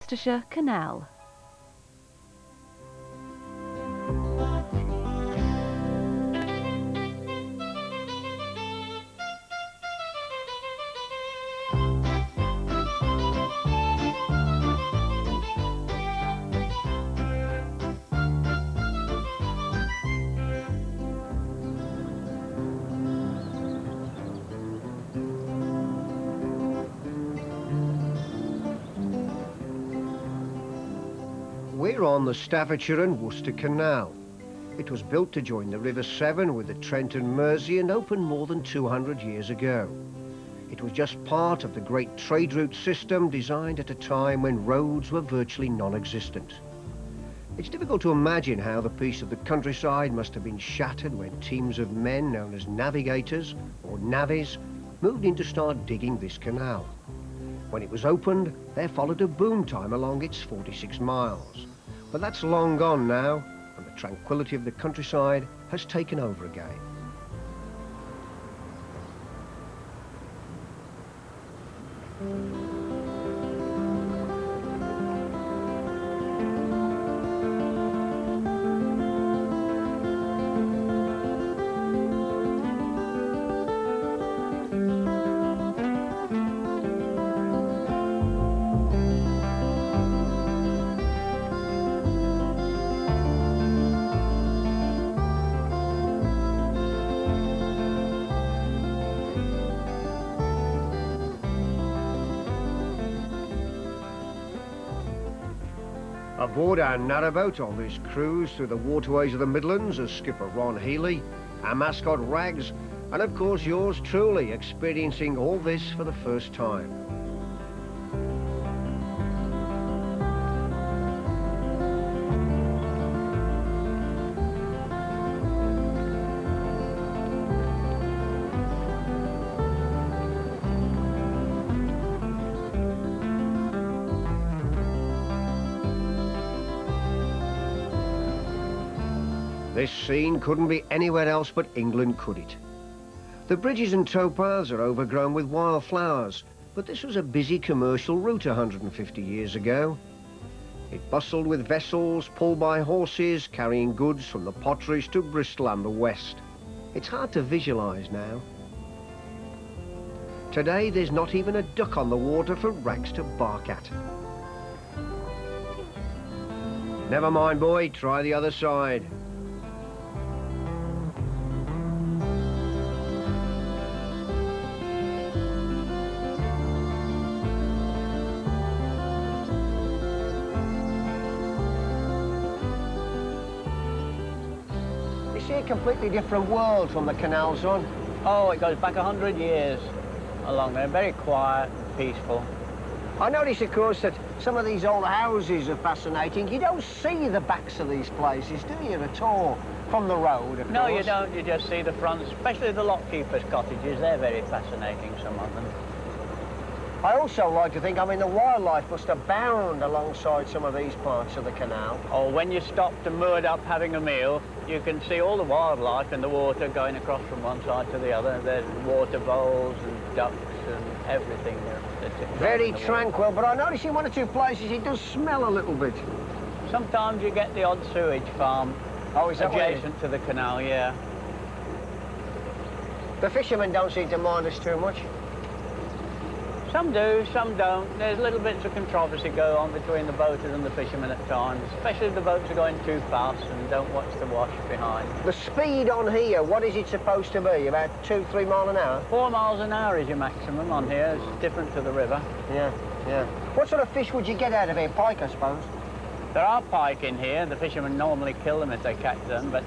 Worcestershire Canal. We're on the Staffordshire and Worcester Canal. It was built to join the River Severn with the Trent and Mersey and opened more than 200 years ago. It was just part of the great trade route system designed at a time when roads were virtually non-existent. It's difficult to imagine how the peace of the countryside must have been shattered when teams of men known as navigators or navvies moved in to start digging this canal. When it was opened, there followed a boom time along its 46 miles. But that's long gone now, and the tranquility of the countryside has taken over again. Aboard our narrowboat on this cruise through the waterways of the Midlands is skipper Ron Healy, our mascot Rags, and of course yours truly, experiencing all this for the first time. This scene couldn't be anywhere else but England, could it? The bridges and towpaths are overgrown with wildflowers, but this was a busy commercial route 150 years ago. It bustled with vessels pulled by horses carrying goods from the potteries to Bristol and the West. It's hard to visualise now. Today there's not even a duck on the water for Rags to bark at. Never mind, boy, try the other side. See a completely different world from the canal zone. Oh, it goes back 100 years along there, very quiet and peaceful. I notice, of course, that some of these old houses are fascinating. You don't see the backs of these places, do you, at all, from the road, of No, course? you don't. You just see the fronts, especially the lockkeepers' cottages. They're very fascinating, some of them. I also like to think, I mean, the wildlife must abound alongside some of these parts of the canal. Or when you stopped and moored up having a meal, you can see all the wildlife in the water going across from one side to the other. There's water voles and ducks and everything that's Very tranquil, but I notice in one or two places it does smell a little bit. Sometimes you get the odd sewage farm adjacent to the canal, yeah. The fishermen don't seem to mind us too much. Some do, some don't. There's little bits of controversy go on between the boaters and the fishermen at times, especially if the boats are going too fast and don't watch the wash behind. The speed on here, what is it supposed to be? About 2-3 miles an hour? 4 miles an hour is your maximum on here. It's different to the river. Yeah, yeah. What sort of fish would you get out of here? Pike, I suppose? There are pike in here. The fishermen normally kill them if they catch them, but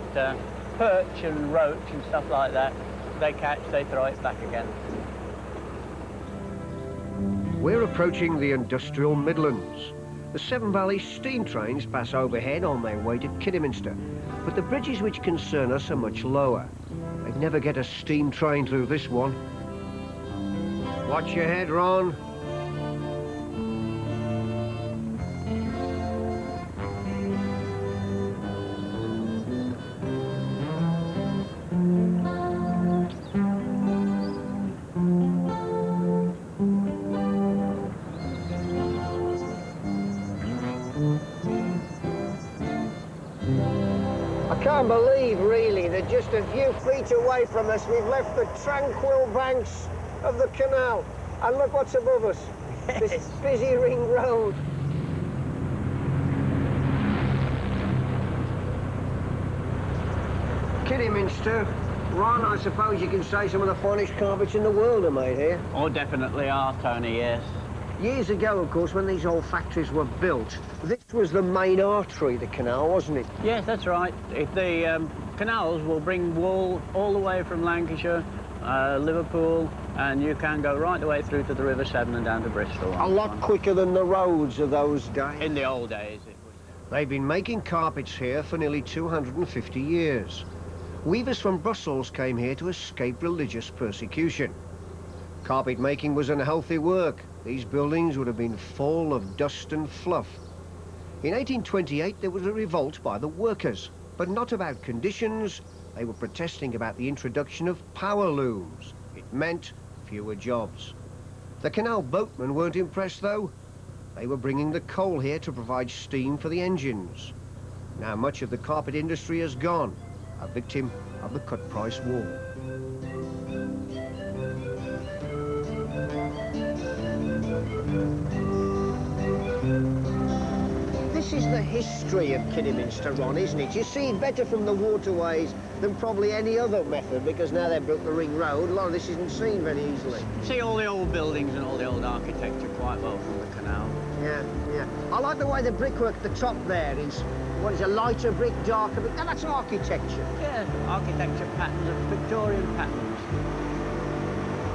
perch and roach and stuff like that, they catch, they throw it back again. We're approaching the industrial Midlands. The Severn Valley steam trains pass overhead on their way to Kidderminster, but the bridges which concern us are much lower. They'd never get a steam train through this one. Watch your head, Ron. I can't believe, really, that just a few feet away from us, we've left the tranquil banks of the canal. And look what's above us, this busy ring road. Kidderminster. Ron, I suppose you can say some of the finest carpets in the world are made here. Oh, definitely are, Tony, yes. Years ago, of course, when these old factories were built, this was the main artery, the canal, wasn't it? Yes, that's right. The canals will bring wool all the way from Lancashire, Liverpool, and you can go right the way through to the River Severn and down to Bristol. A lot quicker than the roads of those days. In the old days, it was. They've been making carpets here for nearly 250 years. Weavers from Brussels came here to escape religious persecution. Carpet making was unhealthy work. These buildings would have been full of dust and fluff. In 1828, there was a revolt by the workers, but not about conditions. They were protesting about the introduction of power looms. It meant fewer jobs. The canal boatmen weren't impressed, though. They were bringing the coal here to provide steam for the engines. Now much of the carpet industry has gone, a victim of the cut-price war. This is the history of Kidderminster, Ron, isn't it? You see it better from the waterways than probably any other method, because now they've built the ring road, a lot of this isn't seen very easily. See all the old buildings and all the old architecture quite well from the canal. Yeah, yeah. I like the way the brickwork at the top there is, what is a lighter brick, darker brick? Now that's architecture. Yeah, architecture patterns of Victorian patterns.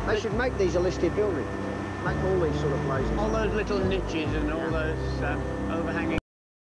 They should make these a listed building. Make all these sort of places. All those little niches and all those overhanging